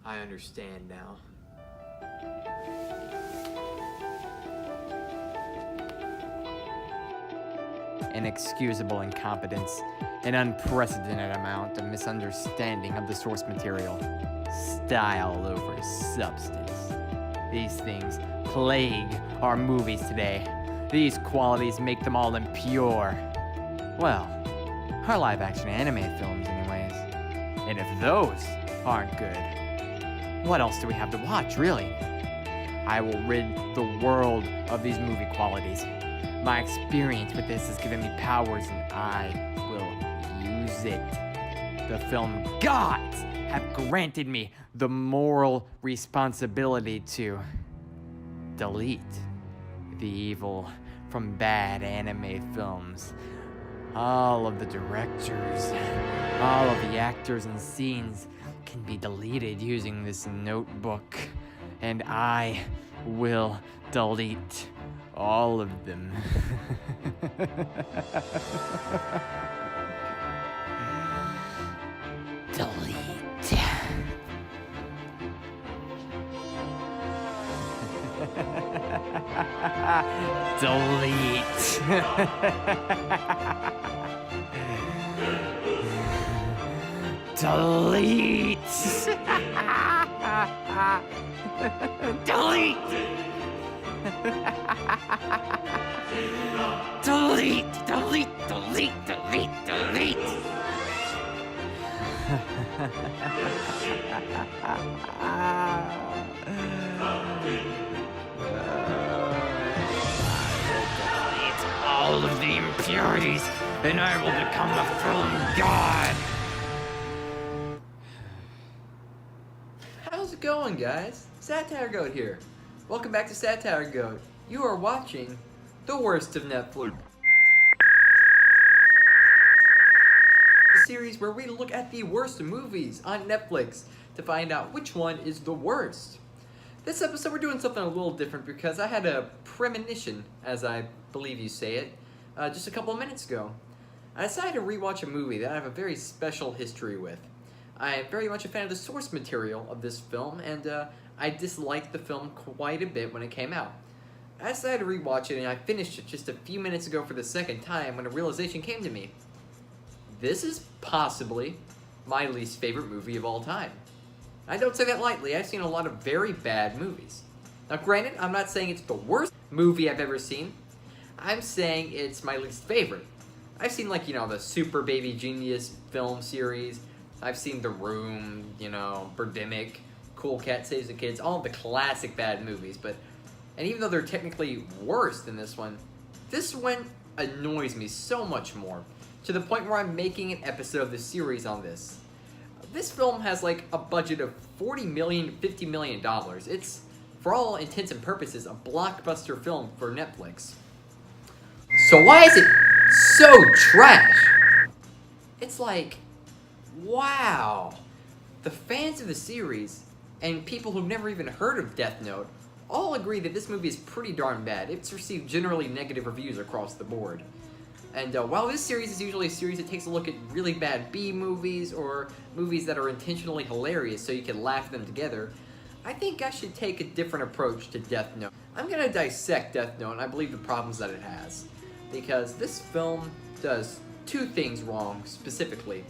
I understand now. Inexcusable incompetence, an unprecedented amount of misunderstanding of the source material, style over substance. These things plague our movies today. These qualities make them all impure. Well, our live-action anime films anyways. And if those aren't good, what else do we have to watch, really? I will rid the world of these movie qualities. My experience with this has given me powers and I will use it. The film gods have granted me the moral responsibility to delete the evil from bad anime films. All of the directors, all of the actors and scenes can be deleted using this notebook, and I will delete all of them. Delete. Delete. Delete. Delete. Delete, delete, delete, delete, delete. All of the impurities, and I will become the film god. How's it going, guys? Satire Goat here. Welcome back to Satire Goat. You are watching the worst of Netflix. A series where we look at the worst movies on Netflix to find out which one is the worst. This episode we're doing something a little different because I had a premonition, as I believe you say it, just a couple of minutes ago. I decided to rewatch a movie that I have a very special history with. I am very much a fan of the source material of this film, and I disliked the film quite a bit when it came out. I decided to rewatch it, and I finished it just a few minutes ago for the second time when a realization came to me. This is possibly my least favorite movie of all time. I don't say that lightly. I've seen a lot of very bad movies. Now granted, I'm not saying it's the worst movie I've ever seen. I'm saying it's my least favorite. I've seen the Super Baby Genius film series. I've seen The Room, Birdemic, Cool Cat Saves the Kids, all of the classic bad movies, and even though they're technically worse than this one annoys me so much more, to the point where I'm making an episode of the series on this. This film has a budget of $40 million, $50 million. It's, for all intents and purposes, a blockbuster film for Netflix. So why is it so trash? It's wow. The fans of the series, and people who've never even heard of Death Note, all agree that this movie is pretty darn bad. It's received generally negative reviews across the board. And while this series is usually a series that takes a look at really bad B-movies or movies that are intentionally hilarious so you can laugh at them together, I think I should take a different approach to Death Note. I'm going to dissect Death Note, and I believe the problems that it has. Because this film does two things wrong, specifically.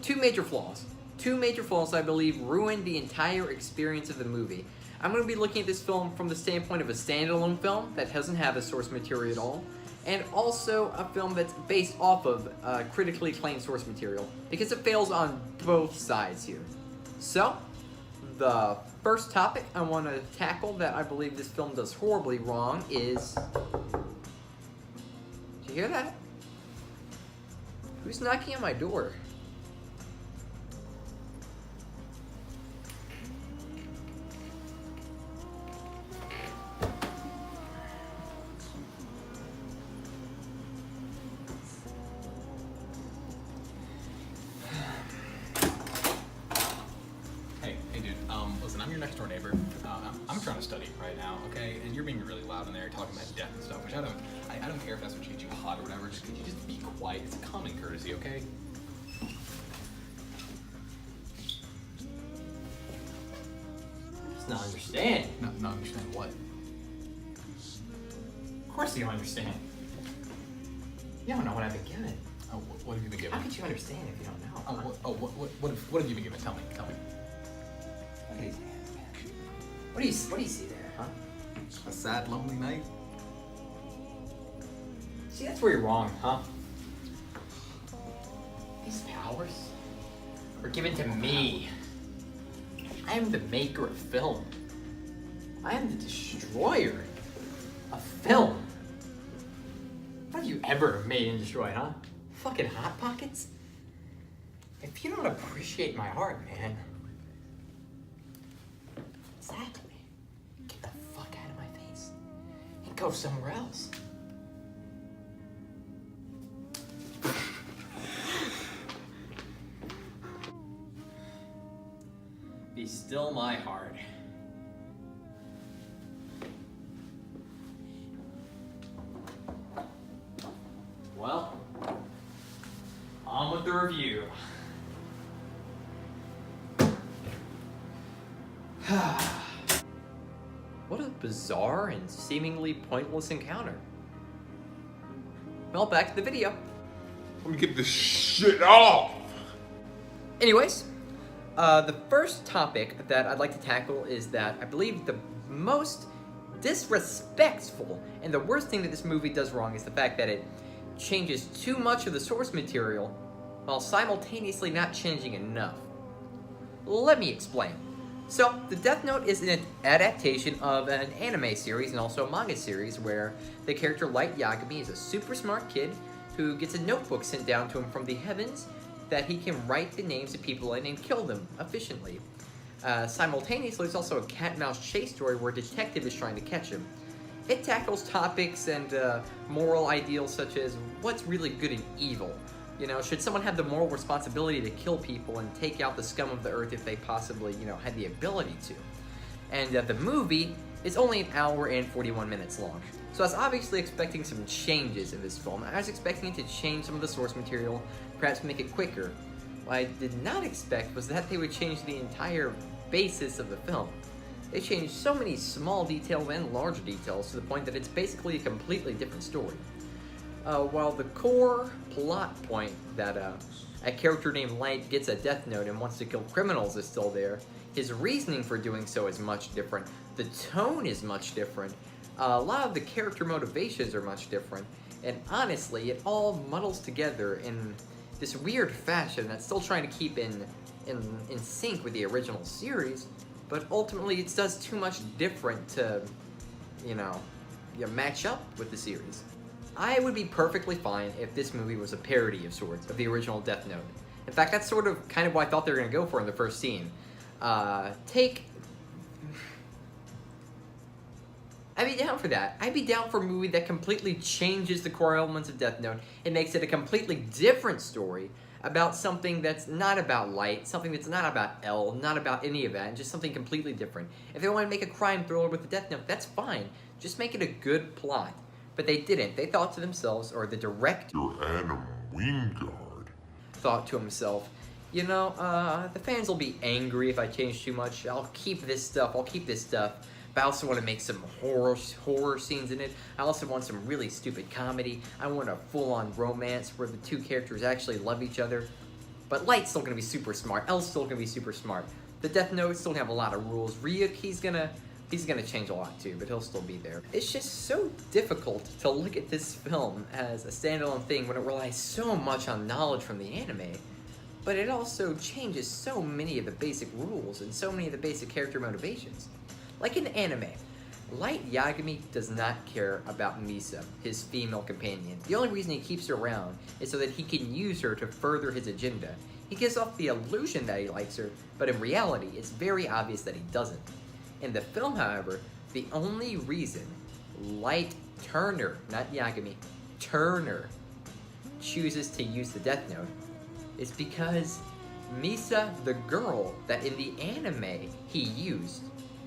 Two major flaws. Two major flaws I believe ruined the entire experience of the movie. I'm going to be looking at this film from the standpoint of a standalone film that doesn't have a source material at all, and also a film that's based off of critically acclaimed source material, because it fails on both sides here. So, the first topic I want to tackle that I believe this film does horribly wrong is... Did you hear that? Who's knocking on my door? Listen, I'm your next door neighbor. I'm trying to study right now, okay? And you're being really loud in there, talking about death and stuff, which I don't care if that's what gets you hot or whatever. Just could you just be quiet? It's a common courtesy, okay? It's not understand. Not understand what? Of course you don't understand. You don't know what I've been given. Oh, what have you been given? How could you understand if you don't know? What have you been given? Tell me. Look at these hands, man. What do you see there, huh? A sad, lonely night. See, that's where you're wrong, huh? These powers were given to me. I am the maker of film. I am the destroyer of film. What have you ever made and destroyed, huh? Fucking Hot Pockets? If you don't appreciate my art, man. Exactly. Get the fuck out of my face. And go somewhere else. Be still, my heart. Well, on with the review. What a bizarre and seemingly pointless encounter. Well, back to the video. Let me get this shit off! Anyways, the first topic that I'd like to tackle is that I believe the most disrespectful and the worst thing that this movie does wrong is the fact that it changes too much of the source material while simultaneously not changing enough. Let me explain. So, the Death Note is an adaptation of an anime series and also a manga series where the character Light Yagami is a super smart kid who gets a notebook sent down to him from the heavens that he can write the names of people in and kill them efficiently. Simultaneously, there's also a cat-and-mouse chase story where a detective is trying to catch him. It tackles topics and moral ideals such as what's really good and evil. You know, should someone have the moral responsibility to kill people and take out the scum of the earth if they possibly, had the ability to? And the movie is only an hour and 41 minutes long. So I was obviously expecting some changes in this film. I was expecting it to change some of the source material, perhaps make it quicker. What I did not expect was that they would change the entire basis of the film. They changed so many small details and large details to the point that it's basically a completely different story. While the core plot point that a character named Light gets a death note and wants to kill criminals is still there, his reasoning for doing so is much different. The tone is much different. A lot of the character motivations are much different. And honestly, it all muddles together in this weird fashion that's still trying to keep in sync with the original series, but ultimately it does too much different to, match up with the series. I would be perfectly fine if this movie was a parody of sorts of the original Death Note. In fact, that's sort of kind of what I thought they were going to go for in the first scene. I'd be down for that. I'd be down for a movie that completely changes the core elements of Death Note and makes it a completely different story about something that's not about Light, something that's not about L, not about any of that, and just something completely different. If they want to make a crime thriller with the Death Note, that's fine. Just make it a good plot. But they didn't. They thought to themselves, or the director Adam Wingard thought to himself, the fans will be angry if I change too much. I'll keep this stuff. But I also want to make some horror scenes in it. I also want some really stupid comedy. I want a full-on romance where the two characters actually love each other. But Light's still going to be super smart. L's still going to be super smart. The Death Note still have a lot of rules. Ryuk, he's gonna change a lot too, but he'll still be there. It's just so difficult to look at this film as a standalone thing when it relies so much on knowledge from the anime, but it also changes so many of the basic rules and so many of the basic character motivations. Like in anime, Light Yagami does not care about Misa, his female companion. The only reason he keeps her around is so that he can use her to further his agenda. He gives off the illusion that he likes her, but in reality, it's very obvious that he doesn't. In the film, however, the only reason Light Turner, not Yagami, Turner, chooses to use the Death Note is because Misa, the girl that in the anime he used,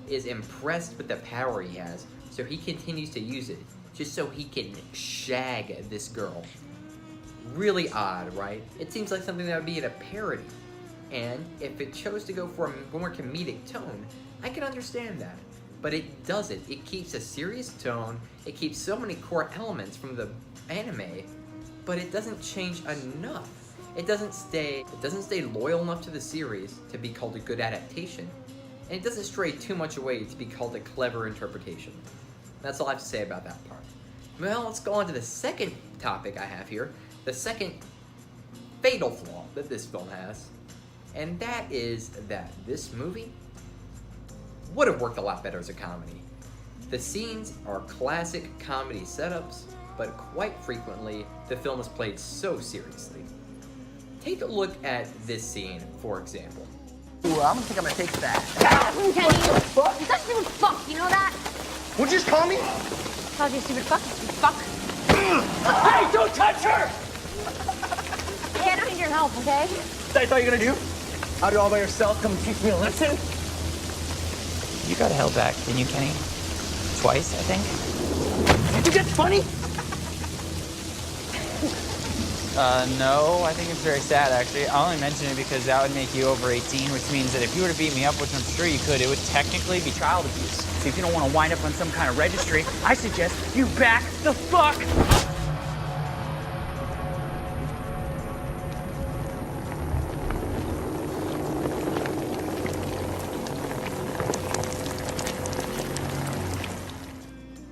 is impressed with the power he has, so he continues to use it, just so he can shag this girl. Really odd, right? It seems like something that would be in a parody. And if it chose to go for a more comedic tone, I can understand that. But it doesn't. It keeps a serious tone, it keeps so many core elements from the anime, but it doesn't change enough. It doesn't stay loyal enough to the series to be called a good adaptation, and it doesn't stray too much away to be called a clever interpretation. That's all I have to say about that part. Well, let's go on to the second topic I have here, the second fatal flaw that this film has, and that is that this movie would have worked a lot better as a comedy. The scenes are classic comedy setups, but quite frequently, the film is played so seriously. Take a look at this scene, for example. Ooh, I'm gonna take that. Kenny, you're such a stupid fuck, you know that? What'd you just call me? Called you stupid fuck, you fuck. Hey, don't touch her! Hey, I don't need your help, okay? I thought you were gonna do? Out all by yourself, come teach me a lesson? You got held back, didn't you, Kenny? Twice, I think? Did you get funny? No, I think it's very sad, actually. I only mention it because that would make you over 18, which means that if you were to beat me up, which I'm sure you could, it would technically be child abuse. So if you don't want to wind up on some kind of registry, I suggest you back the fuck.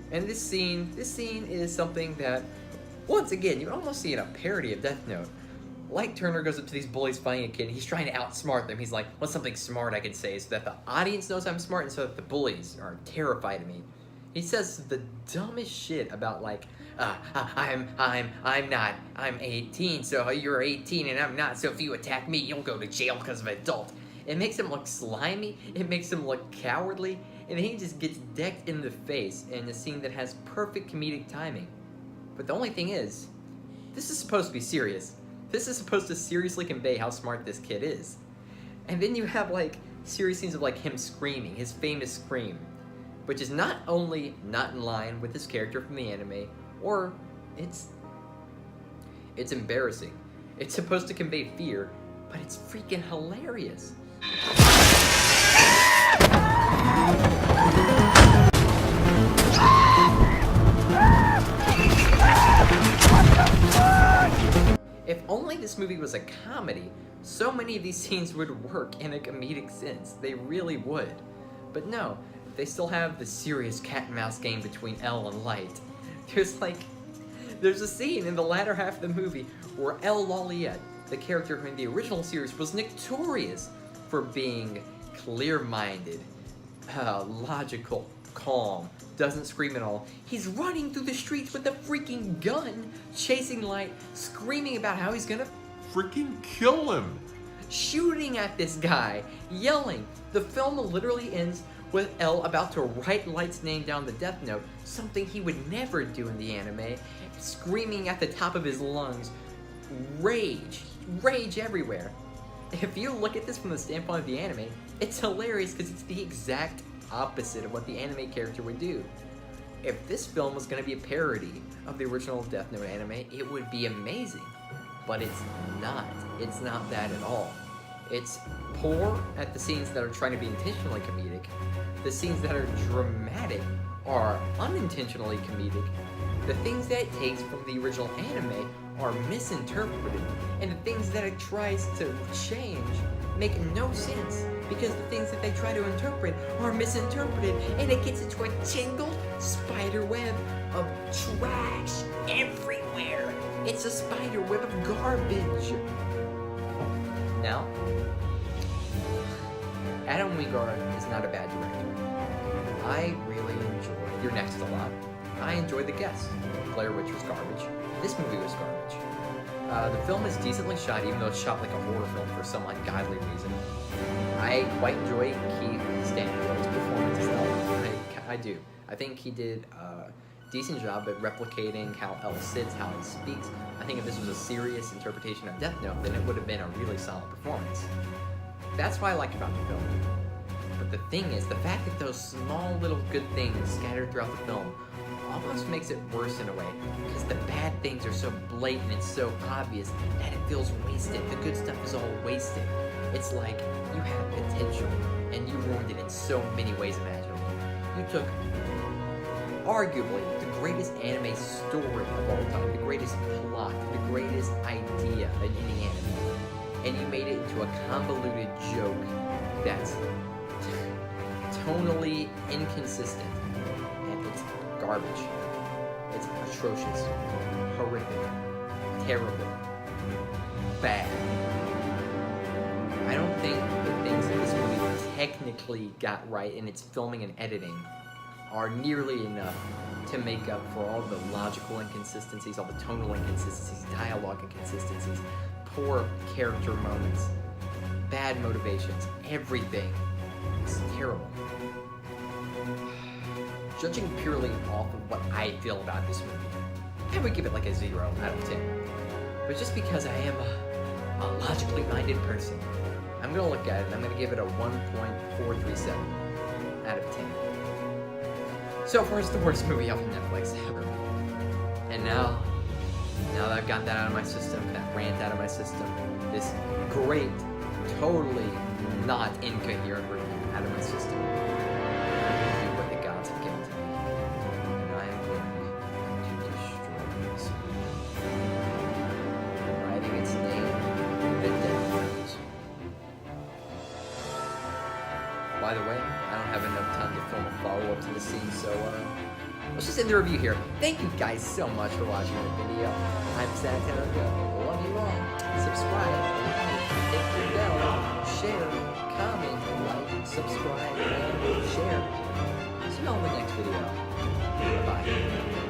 And this scene is something that, once again, you can almost see in a parody of Death Note. Light Turner goes up to these bullies fighting a kid, and he's trying to outsmart them. He's like, what's something smart I can say so that the audience knows I'm smart and so that the bullies are terrified of me? He says the dumbest shit about like, I'm 18, so you're 18 and I'm not, so if you attack me, you'll go to jail because of adult. It makes him look slimy, it makes him look cowardly, and he just gets decked in the face in a scene that has perfect comedic timing. But the only thing is, this is supposed to be serious. This is supposed to seriously convey how smart this kid is. And then you have like serious scenes of like him screaming, his famous scream, which is not only not in line with his character from the anime, or it's embarrassing. It's supposed to convey fear, but it's freaking hilarious. If only this movie was a comedy, so many of these scenes would work in a comedic sense. They really would. But no, they still have the serious cat and mouse game between L and Light. There's a scene in the latter half of the movie where L. Loliet, the character who in the original series was notorious for being clear-minded, logical, calm, doesn't scream at all. He's running through the streets with a freaking gun, chasing Light, screaming about how he's gonna Freaking kill him. shooting at this guy, yelling. The film literally ends with L about to write Light's name down the Death Note, something he would never do in the anime, screaming at the top of his lungs, rage everywhere. If you look at this from the standpoint of the anime, it's hilarious because it's the exact opposite of what the anime character would do. If this film was going to be a parody of the original Death Note anime, it would be amazing. But it's not. It's not that at all. It's poor at the scenes that are trying to be intentionally comedic. The scenes that are dramatic are unintentionally comedic. The things that it takes from the original anime are misinterpreted, and the things that it tries to change make no sense, because the things that they try to interpret are misinterpreted, and it gets into a tangled spider web of trash everywhere. It's a spider web of garbage. Now, Adam Wingard is not a bad director. I really enjoy Your Next a lot. I enjoyed The Guest. Blair Witch was garbage. This movie was garbage. The film is decently shot, even though it's shot like a horror film for some ungodly reason. I quite enjoy Keith Stanfield's performance as well. I do. I think he did a decent job at replicating how Elle sits, how he speaks. I think if this was a serious interpretation of Death Note, then it would have been a really solid performance. That's what I like about the film. But the thing is, the fact that those small little good things scattered throughout the film almost makes it worse in a way, because the bad things are so blatant and so obvious that it feels wasted. The good stuff is all wasted. It's like you have potential, and you ruined it in so many ways imaginable. You took arguably the greatest anime story of all time, the greatest plot, the greatest idea in any anime, and you made it into a convoluted joke that's tonally inconsistent, and it's garbage. It's atrocious, horrific, terrible, bad. I don't think the things that this movie technically got right in its filming and editing are nearly enough to make up for all the logical inconsistencies, all the tonal inconsistencies, dialogue inconsistencies, poor character moments, bad motivations, everything. It's terrible. Judging purely off of what I feel about this movie, I would give it like a 0 out of 10. But just because I am a logically minded person, I'm gonna look at it and I'm gonna give it a 1.437 out of 10. So far, it's the worst movie off of Netflix ever. And now that I've got that out of my system, that rant out of my system, this great, totally not incoherent review out of my system, I'm gonna do what the gods have given to me. And I am going to destroy this movie. Writing its name in the death throes. By the way, I don't have enough time to film a follow-up to the scene, so let's just end the review here. Thank you guys so much for watching the video. I'm Satire Goat. Love you all. Subscribe, like, hit the bell, share, comment, like, subscribe, and share. See you all in the next video. Bye-bye.